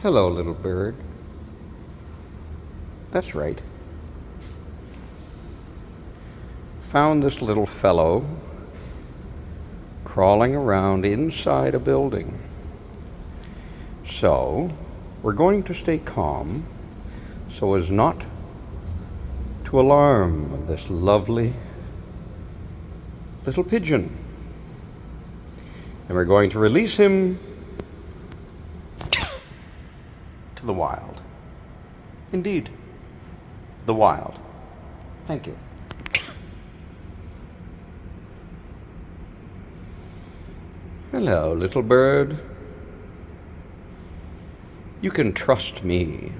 Hello, little bird. That's right. Found this little fellow crawling around inside a building. So, we're going to stay calm so as not to alarm this lovely little pigeon. And we're going to release him to the wild. Indeed, the wild. Thank you. Hello, little bird. You can trust me.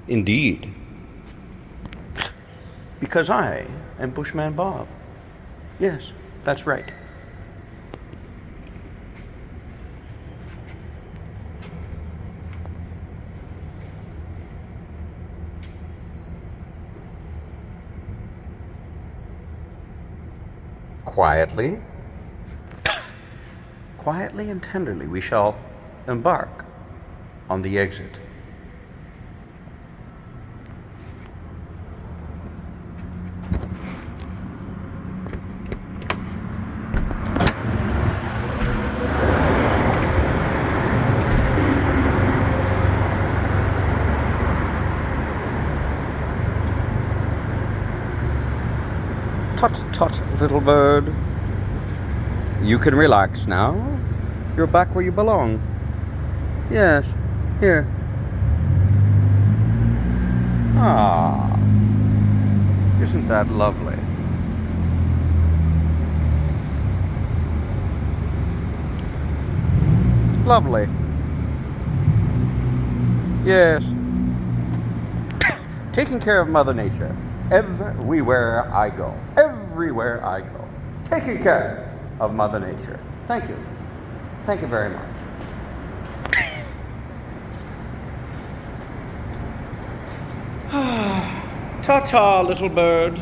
Indeed. Because I am Bushman Bob. Yes, that's right. Quietly and tenderly, we shall embark on the exit. Tut, tut, little bird. You can relax now. You're back where you belong. Yes, here. Ah, isn't that lovely? Lovely. Yes. Taking care of Mother Nature. Everywhere I go. Everywhere I go. Taking care of Mother Nature. Thank you. Thank you very much. Ta-ta, little bird.